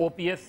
OPS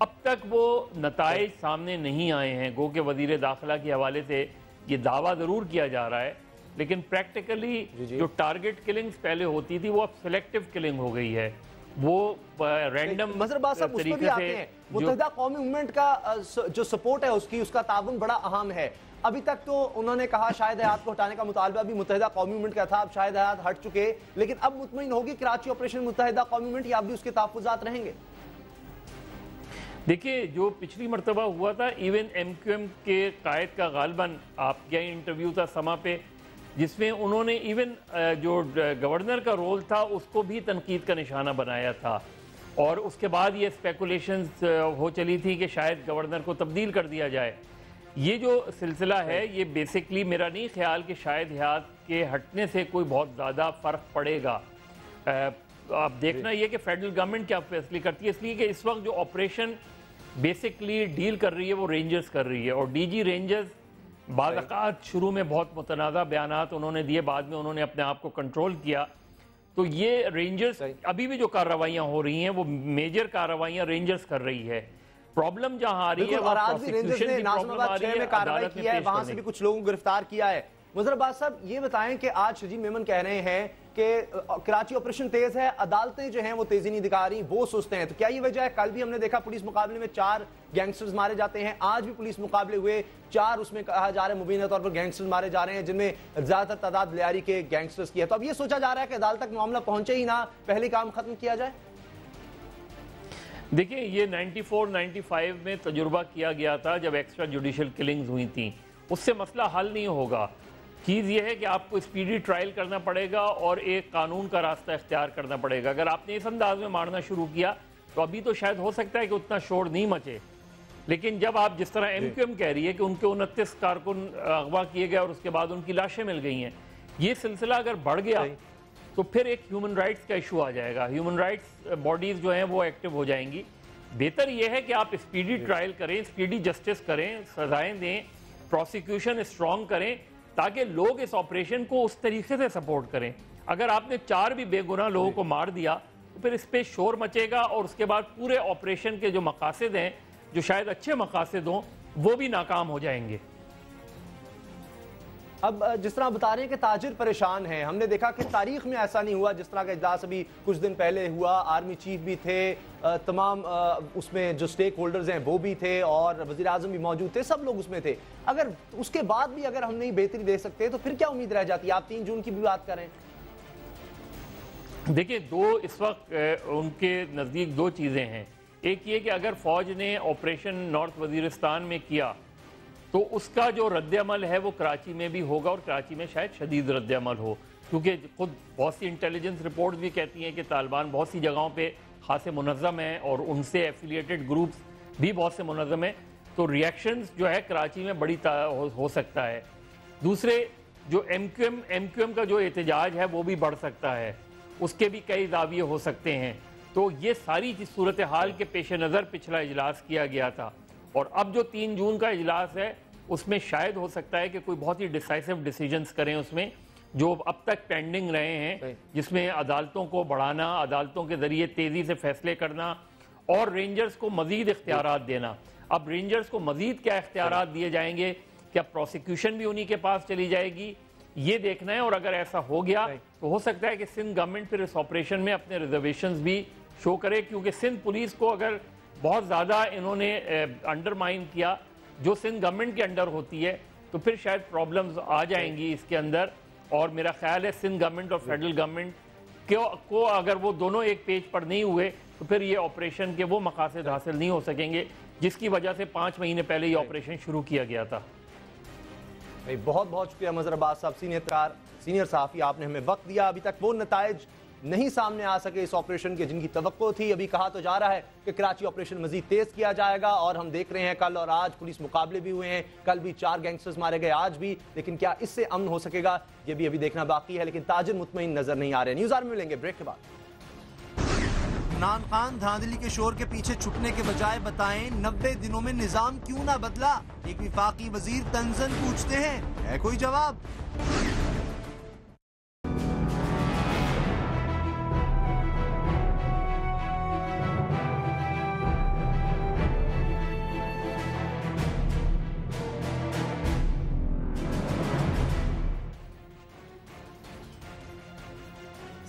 اب تک وہ نتائج سامنے نہیں آئے ہیں. گو کہ وزیر داخلہ کے حوالے سے یہ دعویٰ ضرور کیا جا رہا ہے لیکن پریکٹیکلی جو ٹارگٹ کلنگز پہلے ہوتی تھی وہ اب سلیکٹیو کلنگ ہو گئی ہے. وہ رینڈم مظہر عباس صاحب اس میں بھی آتے ہیں. متحدہ قومی موومنٹ کا جو سپورٹ ہے اس کا تعاون بڑا اہم ہے. ابھی تک تو انہوں نے کہا شاہد حیات کو ہٹانے کا مطالبہ بھی متحدہ قومی موومنٹ کا تھا, اب شاہد حیات ہٹ چکے, لیکن اب مطمئن ہوگی کراچی آپریشن متحدہ قومی موومنٹ یا اب بھی اس کے تحفظات رہیں گے؟ دیکھیے جو پچھلی مرتبہ ہوا تھا ایون ایم کیو ایم کے قائد کا غالباً آپ کیا انٹرویو تھا سما پہ, جس میں انہوں نے ایون جو گورنر کا رول تھا اس کو بھی تنقید کا نشانہ بنایا تھا, اور اس کے بعد یہ اسپیکولیشنز ہو چلی تھی کہ شاید گورنر کو تبدیل کر دیا جائے. یہ جو سلسلہ ہے یہ بیسکلی میرا نہیں خیال کہ شاہد حیات کے ہٹنے سے کوئی بہت زیادہ فرق پڑے گا. اب دیکھنا یہ کہ فیڈرل گورنمنٹ کیا فیصلے کرتی ہے, اس لیے کہ اس وقت جو آپریشن بیسکلی ڈیل کر رہی ہے وہ رینجرز کر رہی ہے, اور ڈی جی رینجرز بعض اوقات شروع میں بہت متنازع بیانات انہوں نے دیے, بعد میں انہوں نے اپنے آپ کو کنٹرول کیا. تو یہ رینجرز ابھی بھی جو کارروائیاں ہو رہی ہیں وہ میجر کارروائیاں رینجرز کر رہی ہے. پرابلم جہاں آ رہی ہے اور آج بھی رینجرز نے ناظم آباد 6 میں کارروائی کیا ہے, وہاں سے بھی کچھ لوگوں کو گرفتار کیا ہے. مظہر عباس صاحب یہ بتائیں کہ آج شجیع میمن کہہ رہے ہیں کہ کراچی آپریشن تیز ہے, عدالتیں جو ہیں وہ تیزی نہیں دکھا رہی, وہ سستے ہیں. تو کیا یہ وجہ ہے؟ کل بھی ہم نے دیکھا پولیس مقابلے میں 4 گینگسٹرز مارے جاتے ہیں, آج بھی پولیس مقابلے ہوئے 4, اس میں کہا جا رہا ہے مبینہ طور پر گینگسٹرز مارے جا رہے ہیں جن میں زیادہ تر تعداد لیاری کے گینگسٹرز کی ہے. تو اب یہ سوچا جا رہا ہے کہ عدالت تک معاملہ پہنچے ہی نہ, پہلے کام ختم کیا جائے. دیکھیں یہ 94-95 میں تجربہ کیا گیا تھا جب ایکسٹرا جوڈیشل کلنگز ہوئی تھیں, اس سے مسئلہ حل نہیں ہوگا. چیز یہ ہے کہ آپ کو اسپیڈی ٹرائل کرنا پڑے گا اور ایک قانون کا راستہ اختیار کرنا پڑے گا. اگر آپ نے اس انداز میں مارنا شروع کیا تو ابھی تو شاید ہو سکتا ہے کہ اتنا شور نہیں مچے, لیکن جب آپ جس طرح ایم کیو ایم کہہ رہی ہے کہ ان کے 29 کارکن اغوا کیے گئے اور اس کے بعد ان کی لاشیں مل گئی ہیں, یہ سلسلہ اگر بڑھ گیا تو پھر ایک ہیومن رائٹس کا ایشو آ جائے گا. ہیومن رائٹس باڈیز جو ہیں وہ ایکٹیو ہو جائیں گی. بہتر یہ ہے کہ آپ اسپیڈی ٹرائل کریں, اسپیڈی جسٹس کریں, سزائیں دیں, پروسیکیوشن اسٹرانگ کریں تاکہ لوگ اس آپریشن کو اس طریقے سے سپورٹ کریں. اگر آپ نے 4 بھی بے گناہ لوگوں کو مار دیا تو پھر اس پہ شور مچے گا, اور اس کے بعد پورے آپریشن کے جو مقاصد ہیں, جو شاید اچھے مقاصد ہوں, وہ بھی ناکام ہو جائیں گے. اب جس طرح بتا رہے ہیں کہ تاجر پریشان ہیں, ہم نے دیکھا کہ تاریخ میں ایسا نہیں ہوا جس طرح کا اجلاس ابھی کچھ دن پہلے ہوا. آرمی چیف بھی تھے, تمام اس میں جو سٹیک ہولڈرز ہیں وہ بھی تھے, اور وزیر اعظم بھی موجود تھے, سب لوگ اس میں تھے. اگر اس کے بعد بھی اگر ہم نہیں بہتری دے سکتے تو پھر کیا امید رہ جاتی ہے؟ آپ 3 جون کی بھی بات کریں. دیکھیں اس وقت ان کے نزدیک 2 چیزیں ہیں. ایک یہ کہ اگر فوج نے آپریشن نارتھ وزیرستان میں کیا تو اس کا جو رد عمل ہے وہ کراچی میں بھی ہوگا, اور کراچی میں شاید شدید رد عمل ہو, کیونکہ خود بہت سی انٹیلیجنس رپورٹ بھی کہتی ہیں کہ طالبان بہت سی جگہوں پہ خاصے منظم ہیں اور ان سے ایفیلیٹڈ گروپس بھی بہت سے منظم ہیں. تو ریاکشنز جو ہے کراچی میں بڑی ہو سکتا ہے. دوسرے جو ایم کیو ایم کا جو احتجاج ہے وہ بھی بڑھ سکتا ہے, اس کے بھی کئی زاویے ہو سکتے ہیں. تو یہ ساری صورتحال کے پیش نظر پچھلا اجلاس کیا گیا تھا, اور اب جو 3 جون کا اجلاس ہے اس میں شاید ہو سکتا ہے کہ کوئی بہت ہی ڈیسائسو ڈیسیجنز کریں اس میں, جو اب تک پینڈنگ رہے ہیں, جس میں عدالتوں کو بڑھانا, عدالتوں کے ذریعے تیزی سے فیصلے کرنا, اور رینجرز کو مزید اختیارات دینا. اب رینجرز کو مزید کیا اختیارات دیے جائیں گے, کیا پروسیکیوشن بھی انہی کے پاس چلی جائے گی, یہ دیکھنا ہے. اور اگر ایسا ہو گیا تو ہو سکتا ہے کہ سندھ گورنمنٹ پھر اس آپریشن میں اپنے ریزرویشنز بھی شو کرے, کیونکہ سندھ پولیس کو اگر بہت زیادہ انہوں نے انڈرمائن کیا جو سندھ گورنمنٹ کے انڈر ہوتی ہے تو پھر شاید پرابلمز آ جائیں گی اس کے اندر. اور میرا خیال ہے سندھ گورنمنٹ اور فیڈرل گورنمنٹ کو اگر وہ دونوں ایک پیج پر نہیں ہوئے تو پھر یہ آپریشن کے وہ مقاصد حاصل نہیں ہو سکیں گے جس کی وجہ سے 5 مہینے پہلے یہ آپریشن شروع کیا گیا تھا. بہت بہت شکریہ مظہر عباس صاحب, سینئر صحافی, آپ نے ہمیں وقت دیا. ابھی تک وہ نتائج نہیں سامنے آ سکے اس آپریشن کے جن کی توقع تھی. ابھی کہا تو جا رہا ہے کہ کراچی آپریشن مزید تیز کیا جائے گا, اور ہم دیکھ رہے ہیں کل اور آج پولیس مقابلے بھی ہوئے ہیں, کل بھی 4 گینگسٹرز مارے گئے, آج بھی. لیکن کیا اس سے امن ہو سکے گا یہ بھی ابھی دیکھنا باقی ہے, لیکن تاجر مطمئن نظر نہیں آ رہے. نیوز آر میں ملیں گے بریک کے بعد. عمران خان دھاندلی کے شور کے پیچھے چھپنے کے بجائے بتائیں 90 دنوں میں نظام کیوں نہ بدلا. ایک وفاقی وزیر تنزن پوچھتے ہیں, ہے کوئی جواب؟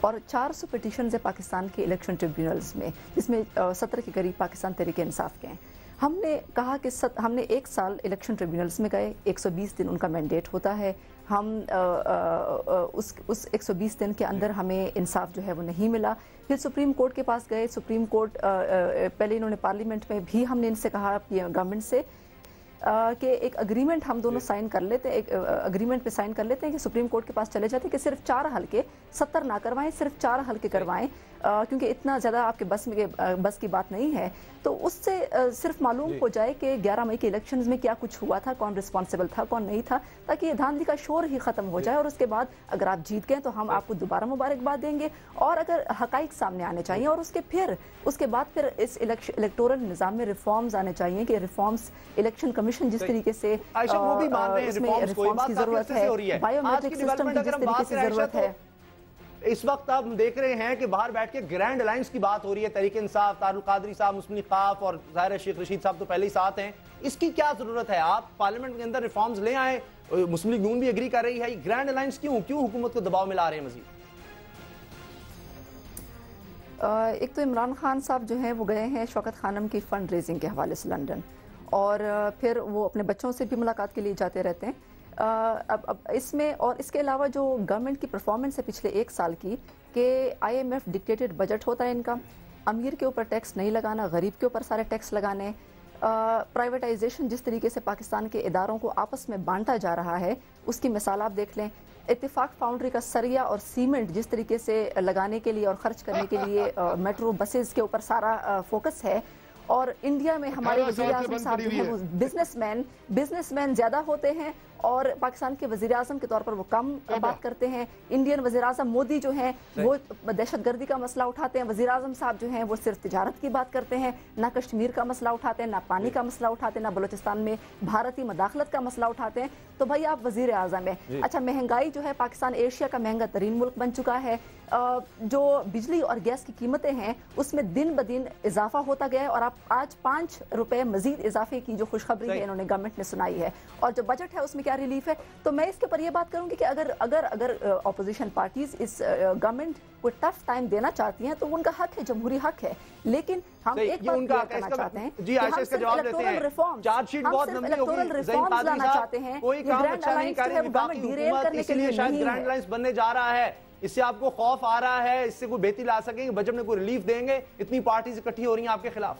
اور 400 پٹیشنز ہیں پاکستان کے الیکشن ٹریبیونلز میں، جس میں 17 کے قریب پاکستان تحریک انصاف کے ہیں۔ ہم نے کہا کہ ہم نے 1 سال الیکشن ٹریبیونلز میں گئے، 120 دن ان کا مینڈیٹ ہوتا ہے، ہم اس 120 دن کے اندر ہمیں انصاف جو ہے وہ نہیں ملا۔ پھر سپریم کورٹ کے پاس گئے، سپریم کورٹ پہلے انہوں نے پارلیمنٹ میں بھی ہم نے ان سے کہا گورنمنٹ سے کہ ایک اگریمنٹ ہم دونوں سائن کر لیتے ہیں، ایک اگریمنٹ پہ سائن کر لیتے ہیں کہ سپریم کورٹ کے پاس چلے جاتے ہیں کہ صرف 4 حلقے 70 نہ کروائیں، صرف 4 حلقے کروائیں، کیونکہ اتنا زیادہ آپ کے بس کی بات نہیں ہے۔ تو اس سے صرف معلوم ہو جائے کہ 11 مئی کے الیکشنز میں کیا کچھ ہوا تھا، کون رسپانسبل تھا کون نہیں تھا، تاکہ یہ دھاندلی کا شور ہی ختم ہو جائے، اور اس کے بعد اگر آپ جیت گئے تو ہم آپ کو دوبارہ مبارکباد دیں گے، اور اگر حقائق سامنے آنے چاہیے، اور اس کے بعد پھر اس الیکٹورل نظام میں ریفارمز آنے چاہیے کہ ریفارمز الیکشن کمیشن جس طریقے سے عائشہ وہ بھی مان رہے ہیں ریفارمز کی ضرورت ہے، بائیو میٹرک سسٹم کی جس طریقے سے ضرورت ہے۔ اس وقت آپ دیکھ رہے ہیں کہ باہر بیٹھ کے گرینڈ الائنس کی بات ہو رہی ہے، تحریک انصاف، طاہر القادری صاحب، مسلم لیگ قاف اور ظاہر شیخ رشید صاحب تو پہلے ہی ساتھ ہیں، اس کی کیا ضرورت ہے؟ آپ پارلیمنٹ کے اندر ریفارمز لے آئیں، مسلم لیگ نون بھی ایگری کر رہی ہے، گرینڈ الائنس کیوں حکومت کو دباؤ میں لا رہے ہیں مزید؟ ایک تو عمران خان صاحب جو ہیں وہ گئے ہیں شوکت خانم کی فنڈ ریزنگ کے حوالے سے لنڈن، اور پھر وہ اپنے بچوں سے بھی ملاقات کے لیے جاتے رہتے ہیں۔ اب اس میں اور اس کے علاوہ جو گورنمنٹ کی پرفارمنس ہے پچھلے 1 سال کی، کہ IMF ڈکٹیٹڈ بجٹ ہوتا ہے ان کا، امیر کے اوپر ٹیکس نہیں لگانا، غریب کے اوپر سارے ٹیکس لگانے، پرائیویٹائزیشن جس طریقے سے پاکستان کے اداروں کو آپس میں بانٹا جا رہا ہے، اس کی مثال آپ دیکھ لیں۔ اتفاق فاؤنڈری کا سریا اور سیمنٹ جس طریقے سے لگانے کے لیے اور خرچ کرنے کے لیے میٹرو بسز کے اوپر سارا فوکس ہے، اور انڈیا میں ہمارے وزیر اعظم صاحب جو ہیں وہ بزنس مین زیادہ ہوتے ہیں، اور پاکستان کے وزیر اعظم کے طور پر وہ کم بات کرتے ہیں۔ انڈین وزیر اعظم مودی جو ہیں وہ دہشت گردی کا مسئلہ اٹھاتے ہیں، وزیر اعظم صاحب جو ہیں وہ صرف تجارت کی بات کرتے ہیں، نہ کشمیر کا مسئلہ اٹھاتے ہیں، نہ پانی کا مسئلہ اٹھاتے ہیں، نہ بلوچستان میں بھارتی مداخلت کا مسئلہ اٹھاتے ہیں۔ تو بھائی آپ وزیر اعظم ہیں، اچھا مہنگائی جو ہے پاکستان ایشیا کا مہنگا ترین ملک بن چکا ہے، جو بجلی اور گیس کی قیمتیں ہیں اس میں دن بدن اضافہ ہوتا گیا ہے، اور آپ آج 5 روپے مزید اضافے کی جو خوشخبری ہے انہوں نے گورنمنٹ نے سنائی ہے، اور جو بجٹ ہے اس میں کیا ریلیف ہے۔ تو میں اس کے اوپر یہ بات کروں گی کہ اگر اپوزیشن پارٹیز اس گورنمنٹ کو ٹف ٹائم دینا چاہتی ہیں تو ان کا حق ہے، جمہوری حق ہے، لیکن ہم ایک بات کلیئر کرنا چاہتے ہیں کہ ہم صرف الیکٹورل ریفارمز لانا چاہتے ہیں، کوئی کام اچھا نہیں کر رہی وفاقی حکومت، اسی لیے شاید گرینڈ الائنس بننے جا رہا ہے۔ اس سے آپ کو خوف آ رہا ہے، اس سے کوئی بہتری لا سکیں گے، بجٹ میں کوئی ریلیف دیں گے؟ اتنی پارٹیز اکٹھی ہو رہی ہیں آپ کے خلاف۔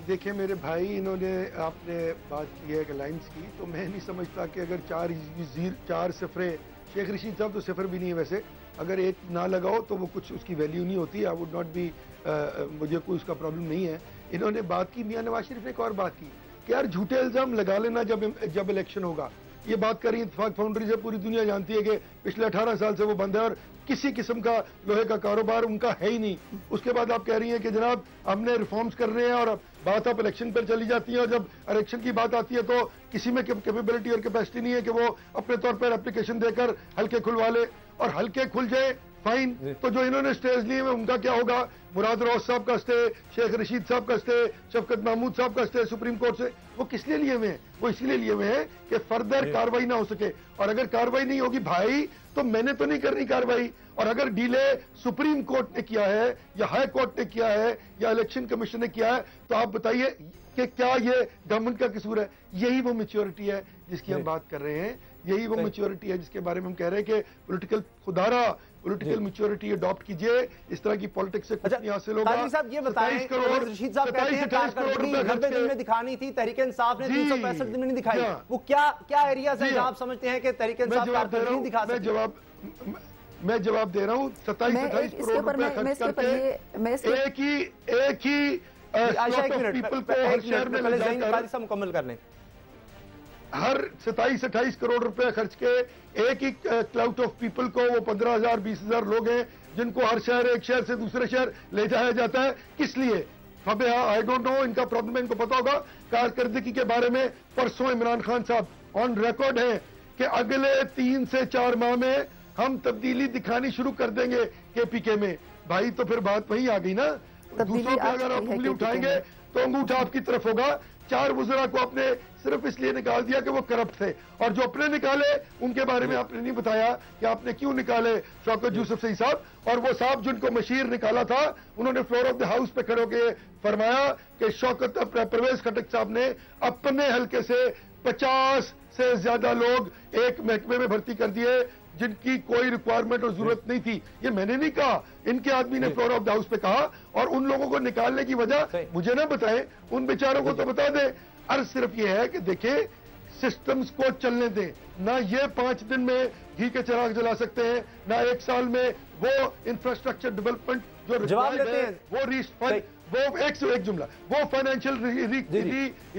دیکھیں میرے بھائی، انہوں نے آپ نے بات کی ہے ایک الائنس کی، تو میں نہیں سمجھتا کہ اگر 4 صفرے، شیخ رشید صاحب تو صفر بھی نہیں ہے ویسے، اگر 1 نہ لگاؤ تو وہ کچھ اس کی ویلیو نہیں ہوتی۔ آئی وڈ ناٹ بی، مجھے کوئی اس کا پرابلم نہیں ہے۔ انہوں نے بات کی، میاں نواز شریف نے ایک اور بات کی کہ یار جھوٹے الزام لگا لینا جب الیکشن ہوگا۔ یہ بات کر رہی ہیں اتفاق فاؤنڈری سے، پوری دنیا جانتی ہے کہ پچھلے 18 سال سے وہ بند ہے اور کسی قسم کا لوہے کا کاروبار ان کا ہے ہی نہیں۔ اس کے بعد آپ کہہ رہی ہیں کہ جناب ہم نے ریفارمز کر رہے ہیں، اور بات آپ الیکشن پر چلی جاتی ہیں، اور جب الیکشن کی بات آتی ہے تو کسی میں کیپیبلٹی اور کیپیسٹی نہیں ہے کہ وہ اپنے طور پر اپلیکیشن دے کر حلقے کھلوا لے، اور حلقے کھل جائے فائن۔ تو جو انہوں نے سٹیز لیے ہیں ان کا کیا ہوگا؟ مراد روز صاحب کا سٹے، شیخ رشید صاحب کا سٹے، شفقت محمود صاحب کا سٹے سپریم کورٹ سے، وہ کس لیے لیے ہوئے ہیں؟ وہ اس لیے لیے ہوئے ہیں کہ فردر کاروائی نہ ہو سکے، اور اگر کاروائی نہیں ہوگی بھائی تو میں نے تو نہیں کرنی کاروائی، اور اگر ڈیلے سپریم کورٹ نے کیا ہے یا ہائی کورٹ نے کیا ہے یا الیکشن کمیشن نے کیا ہے، تو آپ بتائیے کہ کیا یہ گورنمنٹ کا قصور ہے؟ یہی وہ میچورٹی ہے جس کی ہم بات کر رہے ہیں، یہی وہ میچورٹی ہے جس کے بارے میں ہم کہہ رہے ہیں کہ پولیٹیکل میچورٹی اڈاپٹ کیجئے۔ اس طرح کی پالیٹکس سے کچھ نہیں حاصل ہوگا۔ قادری صاحب یہ بتائیں، رشید صاحب کہتے ہیں کارکردگی 90 دن میں دکھانی تھی، تحریک انصاف نے 365 دن میں نہیں دکھائی، وہ کیا ایریاز ہیں جہاں آپ سمجھتے ہیں کہ تحریک انصاف کارکردگی نہیں دکھا سکتی؟ میں جواب دے رہا ہوں۔ 27-28 کروڑ روپے خرچ کر کے ایک ہی پیپل کو ہر شہر میں لے جا کر مکمل کر لیں، ہر 27-28 کروڑ روپے خرچ کے ایک ہی کلاؤٹ آف پیپل کو، وہ 15,000-20,000 لوگ ہیں جن کو ہر شہر، ایک شہر سے دوسرے شہر لے جایا جاتا ہے، کس لیے؟ آئی ڈونٹ نو، ان کا پرابلم ہے، ان کو پتا ہوگا۔ کارکردگی کے بارے میں پرسوں عمران خان صاحب آن ریکارڈ ہیں کہ اگلے 3 سے 4 ماہ میں ہم تبدیلی دکھانی شروع کر دیں گے KPK میں۔ بھائی تو پھر بات وہیں آ گئی نا، دوسروں پہ اگر آپ انگلی اٹھائیں گے تو انگوٹھا آپ کی طرف ہوگا۔ 4 وزراء کو اپنے صرف اس لیے نکال دیا کہ وہ کرپٹ تھے، اور جو اپنے نکالے ان کے بارے میں آپ نے نہیں بتایا کہ آپ نے کیوں نکالے شوکت یوسف صحیح صاحب، اور وہ صاحب جن کو مشیر نکالا تھا انہوں نے فلور آف دی ہاؤس پہ کھڑے ہو کے فرمایا کہ شوکت پرویز خٹک صاحب نے اپنے حلقے سے 50 سے زیادہ لوگ ایک محکمے میں بھرتی کر دیے جن کی کوئی ریکوائرمنٹ اور ضرورت نہیں تھی. یہ میں نے نہیں کہا، ان کے آدمی نے فلور آف دی ہاؤس پہ کہا، اور ان لوگوں کو نکالنے کی وجہ مجھے نہ بتائیں، ان بیچاروں کو تو بتا دیں. عرض صرف یہ ہے کہ دیکھیں سسٹمز کو چلنے دیں، نہ یہ 5 دن میں گھی کے چراغ جلا سکتے ہیں، نہ 1 سال میں وہ انفراسٹرکچر ڈیولپمنٹ جو جواب لیتے ہیں وہ وہ ایک جملہ وہ فائنینشیل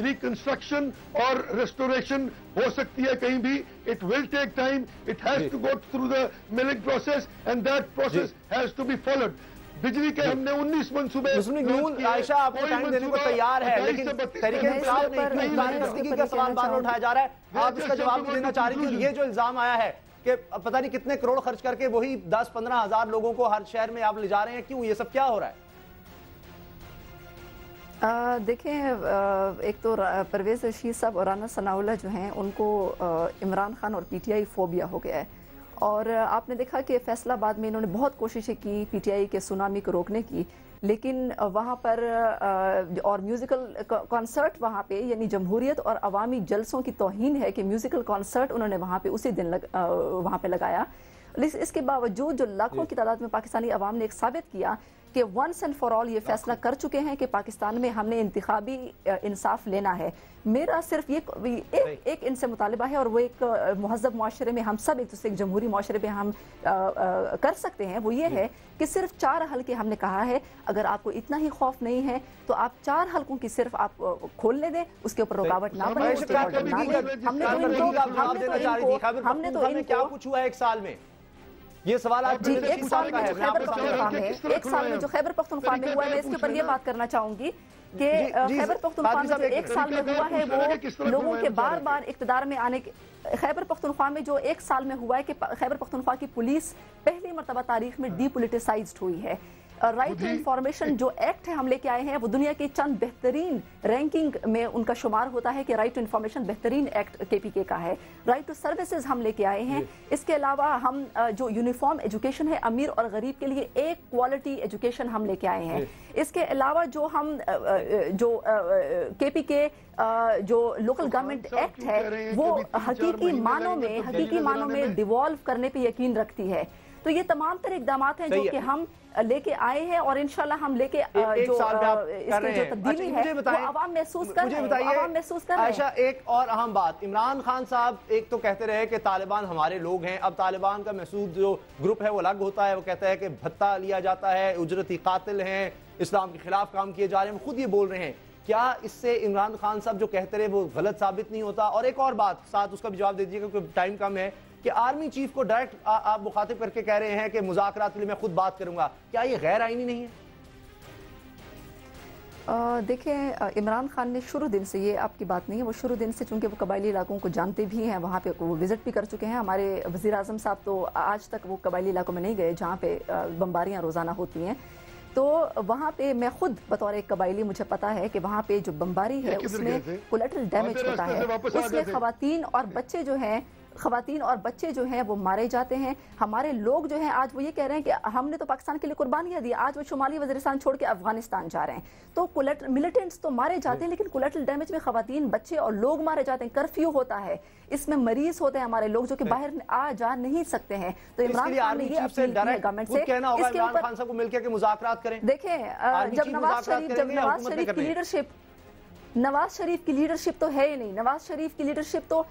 ریکنسٹرکشن اور ریسٹوریشن ہو سکتی ہے کہیں بھی. It will take time, it has to go through the mulling process and that process has to be followed. بجلی کے ہم نے 19 منصوبے مسلم لیگ نون عائشہ آپ کو ٹائم دینے کو تیار ہے، لیکن تحریک انصاف نے کارکردگی کا سوال بار بار اٹھایا جا رہا ہے. آپ اس کا جواب بھی دینا چاہ رہی تھی. یہ جو الزام آیا ہے کہ پتہ نہیں کتنے کروڑ خرچ کر کے وہی 10-15 ہزار لوگوں کو ہر شہر میں آپ لے جا رہے ہیں، کیوں؟ یہ سب کیا ہو رہا ہے؟ دیکھیں، ایک تو پرویز رشید صاحب اور رانا ثناء اللہ جو ہیں ان کو عمران خان اور پی ٹی آئی فوبیا ہو گیا ہے، اور آپ نے دیکھا کہ فیصل آباد میں انہوں نے بہت کوششیں کی پی ٹی آئی کے سونامی کو روکنے کی، لیکن وہاں پر اور میوزیکل کانسرٹ وہاں پہ، یعنی جمہوریت اور عوامی جلسوں کی توہین ہے کہ میوزیکل کانسرٹ انہوں نے وہاں پہ اسی دن وہاں پہ لگایا. اس کے باوجود جو لاکھوں کی تعداد میں پاکستانی عوام نے ایک ثابت کیا کہ ونس اینڈ فار آل یہ فیصلہ کر چکے ہیں کہ پاکستان میں ہم نے انتخابی انصاف لینا ہے. میرا صرف یہ ایک ان سے مطالبہ ہے، اور وہ ایک مہذب معاشرے میں ہم سب ایک دوسرے ایک جمہوری معاشرے میں ہم کر سکتے ہیں، وہ یہ ہے کہ صرف 4 حلقے ہم نے کہا ہے. اگر آپ کو اتنا ہی خوف نہیں ہے تو آپ 4 حلقوں کی صرف آپ کھولنے دیں، اس کے اوپر رکاوٹ نہ بنے. ہم نے تو ان کیا کچھ ہوا ہے 1 سال میں؟ یہ سوال آپ ایک سال میں جو خیبر پختونخوا میں ہوا ہے، میں اس کے اوپر یہ بات کرنا چاہوں گی کہ خیبر پختونخوا میں جو 1 سال میں ہوا ہے وہ لوگوں کے بار بار اقتدار میں آنے کے، خیبر پختونخوا میں جو 1 سال میں ہوا ہے کہ خیبر پختونخوا کی پولیس پہلی مرتبہ تاریخ میں ڈی پولیٹیسائزڈ ہوئی ہے. رائٹ ٹو انفارمیشن جو ایکٹ ہے ہم لے کے آئے ہیں، وہ دنیا کے چند بہترین رینکنگ میں ان کا شمار ہوتا ہے کہ رائٹ ٹو انفارمیشن بہترین ایکٹ کے پی کے کا ہے. رائٹ ٹو سروسز ہم لے کے آئے ہیں. اس کے علاوہ ہم جو یونیفارم ایجوکیشن ہے امیر اور غریب کے لیے ایک کوالٹی ایجوکیشن ہم لے کے آئے ہیں. اس کے علاوہ جو ہم جو کے پی کے جو لوکل گورنمنٹ ایکٹ ہے وہ حقیقی معنوں میں ڈیوالو کرنے پہ یقین رکھتی ہے. تو یہ تمام تر اقدامات ہیں جو کہ ہم لے کے آئے ہیں، اور انشاءاللہ ہم لے کے جو اس کی جو تبدیلی ہے وہ عوام محسوس کر رہے ہیں. عائشہ، ایک اور اہم بات، عمران خان صاحب ایک تو کہتے رہے کہ طالبان ہمارے لوگ ہیں. اب طالبان کا محسوس جو گروپ ہے وہ الگ ہوتا ہے، وہ کہتا ہے کہ بھتہ لیا جاتا ہے، اجرتی قاتل ہیں، اسلام کے خلاف کام کیے جا رہے ہیں، خود یہ بول رہے ہیں. کیا اس سے عمران خان صاحب جو کہتے رہے وہ غلط ثابت نہیں ہوتا؟ اور ایک اور بات ساتھ اس کا بھی جواب دے دیجیے کیونکہ ٹائم کم ہے، کہ آرمی چیف کو ڈائریکٹ آپ مخاطب کر کے کہہ رہے ہیں کہ مذاکرات کے لیے میں خود بات کروں گا، کیا یہ غیر آئینی نہیں ہے؟ دیکھیں، عمران خان نے شروع دن سے، یہ آپ کی بات نہیں ہے، وہ شروع دن سے چونکہ وہ قبائلی علاقوں کو جانتے بھی ہیں، وہاں پہ وہ وزٹ بھی کر چکے ہیں. ہمارے وزیر اعظم صاحب تو آج تک وہ قبائلی علاقوں میں نہیں گئے جہاں پہ بمباریاں روزانہ ہوتی ہیں. تو وہاں پہ میں خود بطور ایک قبائلی مجھے پتا ہے کہ وہاں پہ جو بمباری ہے اس میں کولیٹرل ڈیمیج ہوتا ہے، اس میں خواتین اور بچے جو ہیں وہ مارے جاتے ہیں. ہمارے لوگ جو ہیں آج وہ یہ کہہ رہے ہیں کہ ہم نے تو پاکستان کے لیے قربانیاں دی، آج وہ شمالی وزیرستان چھوڑ کے افغانستان جا رہے ہیں. تو ملیٹنٹس تو مارے جاتے ہیں، لیکن کولیٹرل ڈیمیج میں خواتین، بچے اور لوگ مارے جاتے ہیں. کرفیو ہوتا ہے، اس میں مریض ہوتے ہیں ہمارے لوگ جو کہ باہر آ جا نہیں سکتے ہیں. تو عمران خان نے یہ اپیل کی ہے گورنمنٹ سے، اس کے اوپر خان صاحب کو مل کے مذاکرات کریں. دیکھیں، جب نواز شریف کی لیڈرشپ تو ہے ہی نہیں. نواز شریف کی لیڈرشپ تو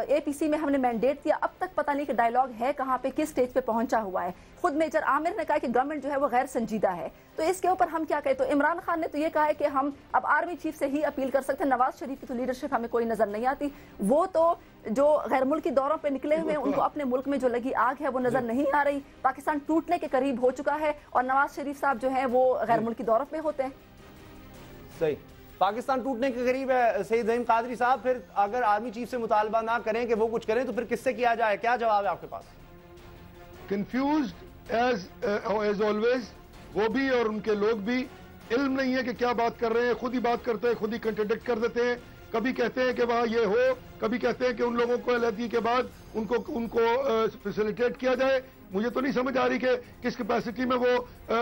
اے پی سی میں ہم نے مینڈیٹ دیا، اب تک پتہ نہیں کہ ڈائیلاگ ہے کہاں پہ، کس سٹیج پہ پہنچا ہوا ہے. خود میجر عامر نے کہا کہ گورنمنٹ جو ہے وہ غیر سنجیدہ ہے. تو اس کے اوپر ہم کیا کہیں؟ تو عمران خان نے تو یہ کہا ہے کہ ہم اب آرمی چیف سے ہی اپیل کر سکتے ہیں. نواز شریف کی تو لیڈرشپ ہمیں کوئی نظر نہیں آتی. وہ تو جو غیر ملکی دوروں پہ نکلے ہوئے ہیں ان کو اپنے ملک میں جو لگی آگ ہے وہ نظر نہیں آ رہی. پاکستان ٹوٹنے کے قریب ہو چکا ہے اور نواز شریف صاحب جو ہیں وہ غیر ملکی دوروں پہ ہوتے ہیں. صحیح، پاکستان ٹوٹنے کے قریب ہے. سید ظہیم قادری صاحب، پھر اگر آرمی چیف سے مطالبہ نہ کریں کہ وہ کچھ کریں تو پھر کس سے کیا جائے؟ کیا جواب ہے آپ کے پاس؟ کنفیوزڈ ایز آلویز، وہ بھی اور ان کے لوگ بھی. علم نہیں ہے کہ کیا بات کر رہے ہیں، خود ہی بات کرتے ہیں، خود ہی کنٹرڈکٹ کر دیتے ہیں. کبھی کہتے ہیں کہ وہاں یہ ہو، کبھی کہتے ہیں کہ ان لوگوں کو علیحدگی کے بعد ان کو فیسیلیٹیٹ کیا جائے. مجھے تو نہیں سمجھ آ رہی کہ کس کیپیسٹی میں وہ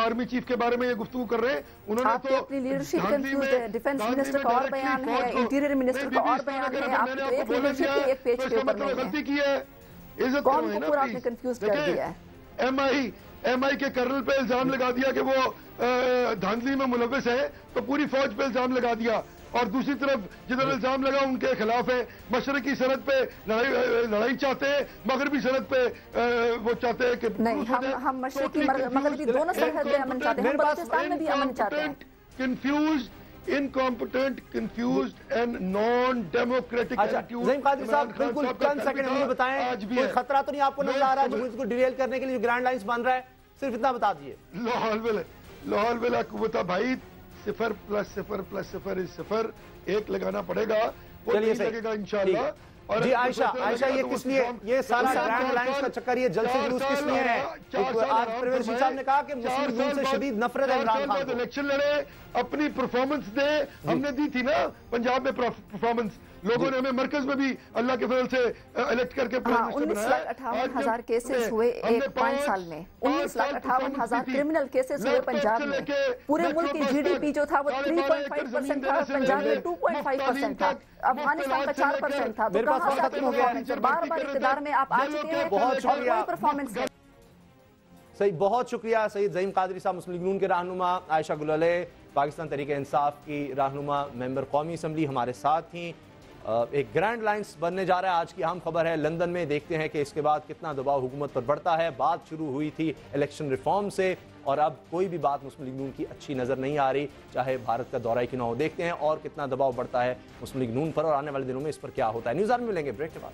آرمی چیف کے بارے میں یہ گفتگو کر رہے ہیں. انہوں نے تو اپنی لیڈرشپ کنفیوز ہے. ڈیفنس منسٹر کا اور بیان ہے، انٹیریئر منسٹر کا اور بیان ہے. آپ نے ایک لیڈرشپ کے ایک پیج کے اوپر نہیں ہے. غلطی کی ہے، عزت قوم کو پورا آپ نے کنفیوز کر دیا ہے. ایم آئی کے کرنل پہ الزام لگا دیا کہ وہ دھاندلی میں ملوث ہے، تو پوری فوج پہ الزام لگا دیا. اور دوسری طرف جدھر الزام لگا ان کے خلاف ہے. مشرقی سرحد پہ لڑائی چاہتے ہیں، مغربی سرحد پہ وہ چاہتے ہیں کہ نہیں، ہم مشرقی مغربی دونوں سرحد پہ امن چاہتے ہیں. ہم بلوچستان میں بھی امن چاہتے ہیں. Confused, incompetent, confused and non-democratic attitude. Zaeem Qadri sahib بالکل چند سیکنڈ مجھے بتائیں، کوئی خطرہ تو نہیں آپ کو نظر آ رہا جمہوریت کو ڈیریل کرنے کے لیے جو گرینڈ لائنز بن رہا ہے؟ صرف اتنا بتا دیجیے. لاہور ولا قوت بھائی 0 + 0 + 0 = 0. 1 لگانا پڑے گا، وہ نہیں لگے گا انشاءاللہ. جی عائشہ یہ کس لیے یہ سارا گرینڈ لائنز کا چکر، یہ جلسے جلوس کس لیے ہے؟ آج پرویز مشرف صاحب نے کہا کہ مسلم لیگ سے شدید نفرت ہے عمران خان کو. الیکشن لڑے، اپنی پرفارمنس دے. ہم نے دی تھی نا پنجاب میں پرفارمنس، لوگوں نے ہمیں مرکز میں بھی اللہ کے فضل سے الیکٹ کر کے ہاں. 19,58,000 کیسز ہوئے 5 سال میں. 19,58,000 کرمنل کیسز ہوئے پنجاب میں. پورے ملک کی جی ڈی پی جو تھا وہ 3.5% تھا، پنجاب میں 2.5% تھا، افغانستان کا 4% تھا. تو کہاں سے آپ پرفارمنس؟ بار بار اقتدار میں آپ آ چکے ہیں اور کوئی پرفارمنس نہیں. صحیح، بہت شکریہ سید زعیم قادری صاحب، مسلم لیگ نون کے رہنما. عائشہ گل علیہ پاکستان تحریک انصاف کی رہنما، ممبر قومی اسمبلی ہمارے ساتھ تھیں. ایک گرینڈ لائنز بننے جا رہا ہے. آج کی اہم خبر ہے لندن میں، دیکھتے ہیں کہ اس کے بعد کتنا دباؤ حکومت پر بڑھتا ہے. بات شروع ہوئی تھی الیکشن ریفارم سے اور اب کوئی بھی بات مسلم لیگ نون کی اچھی نظر نہیں آ رہی، چاہے بھارت کا دورہ کیوں نہ ہو. دیکھتے ہیں اور کتنا دباؤ بڑھتا ہے مسلم لیگ نون پر اور آنے والے دنوں میں اس پر کیا ہوتا ہے. نیوز آر میں ملیں گے بریک کے بعد.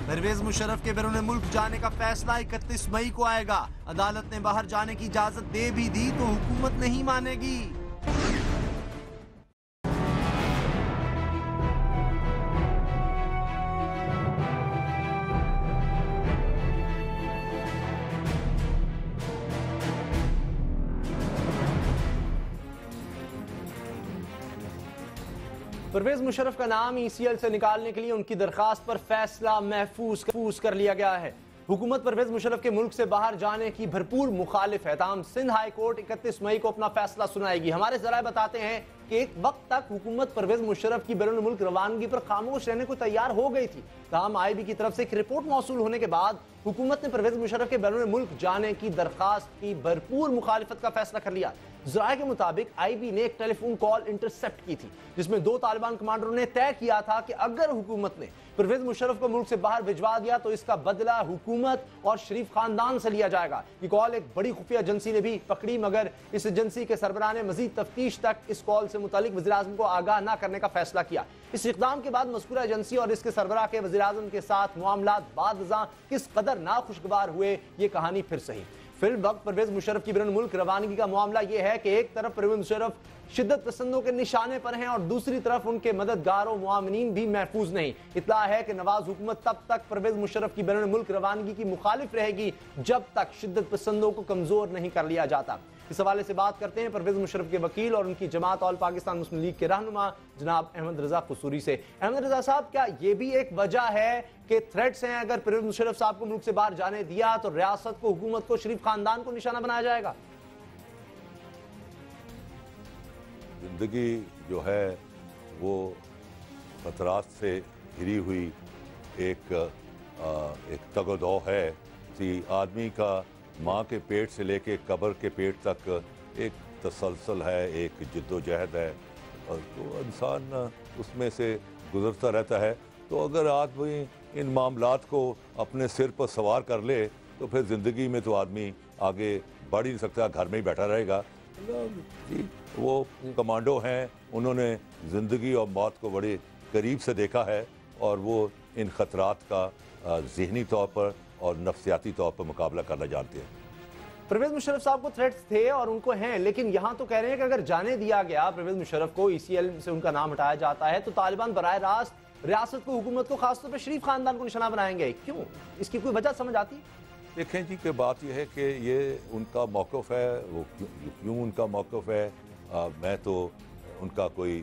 پرویز مشرف کے بیرون ملک جانے کا فیصلہ 31 مئی کو آئے گا. عدالت نے باہر جانے کی اجازت دے بھی دی تو حکومت نہیں مانے گی. پرویز مشرف کا نام ای سی ایل سے نکالنے کے لیے ان کی درخواست پر فیصلہ محفوظ کر لیا گیا ہے. حکومت پرویز مشرف کے ملک سے باہر جانے کی بھرپور مخالف ہے. تاہم سندھ ہائی کورٹ 31 مئی کو اپنا فیصلہ سنائے گی. ہمارے ذرائع بتاتے ہیں کہ ایک وقت تک حکومت پرویز مشرف کی بیرون ملک روانگی پر خاموش رہنے کو تیار ہو گئی تھی. تاہم آئی بی کی طرف سے ایک رپورٹ موصول ہونے کے بعد حکومت نے پرویز مشرف کے بیرون ملک جانے کی درخواست کی بھرپور مخالفت کا فیصلہ کر لیا. ذرائع کے مطابق آئی بی نے ایک ٹیلی فون کال انٹرسپٹ کی تھی جس میں 2 طالبان کمانڈروں نے طے کیا تھا کہ اگر حکومت نے پرویز مشرف کو ملک سے باہر بھجوا دیا تو اس کا بدلہ حکومت اور شریف خاندان سے لیا جائے گا. یہ کال ایک بڑی خفیہ ایجنسی نے بھی پکڑی، مگر اس ایجنسی کے سربراہ نے مزید تفتیش تک اس کال سے متعلق وزیراعظم کو آگاہ نہ کرنے کا فیصلہ کیا. اس اقدام کے بعد مذکورہ ایجنسی اور اس کے سربراہ کے وزیراعظم کے ساتھ معاملات بعد ازاں کس قدر ناخوشگوار ہوئے، یہ کہانی پھر صحیح. فی الوقت پرویز مشرف کی بیرون ملک روانگی کا معاملہ یہ ہے کہ ایک طرف پرویز مشرف شدت پسندوں کے نشانے پر ہیں اور دوسری طرف ان کے مددگاروں معاونین بھی محفوظ نہیں. اطلاع ہے کہ نواز حکومت تب تک پرویز مشرف کی بیرون ملک روانگی کی مخالف رہے گی جب تک شدت پسندوں کو کمزور نہیں کر لیا جاتا. اس حوالے سے بات کرتے ہیں پرویز مشرف کے وکیل اور ان کی جماعت آل پاکستان مسلم لیگ کے رہنما جناب احمد رضا قصوری سے. احمد رضا صاحب، کیا یہ بھی ایک وجہ ہے کہ تھریٹس ہیں اگر پرویز مشرف صاحب کو ملک سے باہر جانے دیا تو ریاست کو، حکومت کو، شریف خاندان کو نشانہ بنایا جائے گا؟ زندگی جو ہے وہ خطرات سے گھری ہوئی ایک تگ و دو ہے. آدمی کا ماں کے پیٹ سے لے کے قبر کے پیٹ تک ایک تسلسل ہے، ایک جد و جہد ہے اور تو انسان اس میں سے گزرتا رہتا ہے. تو اگر آدمی ان معاملات کو اپنے سر پر سوار کر لے تو پھر زندگی میں تو آدمی آگے بڑھ ہی نہیں سکتا، گھر میں ہی بیٹھا رہے گا. وہ کمانڈو ہیں، انہوں نے زندگی اور موت کو بڑے قریب سے دیکھا ہے اور وہ ان خطرات کا ذہنی طور پر اور نفسیاتی طور پر مقابلہ کرنا جانتے ہیں. پرویز مشرف صاحب کو تھریٹس تھے اور ان کو ہیں، لیکن یہاں تو کہہ رہے ہیں کہ اگر جانے دیا گیا پرویز مشرف کو، ای سی ایل سے ان کا نام ہٹایا جاتا ہے تو طالبان براہ راست ریاست کو، حکومت کو، خاص طور پہ شریف خاندان کو نشانہ بنائیں گے. کیوں؟ اس کی کوئی وجہ سمجھ آتی؟ دیکھیں جی کہ بات یہ ہے کہ یہ ان کا موقف ہے، وہ کیوں ان کا موقف ہے. میں تو ان کا کوئی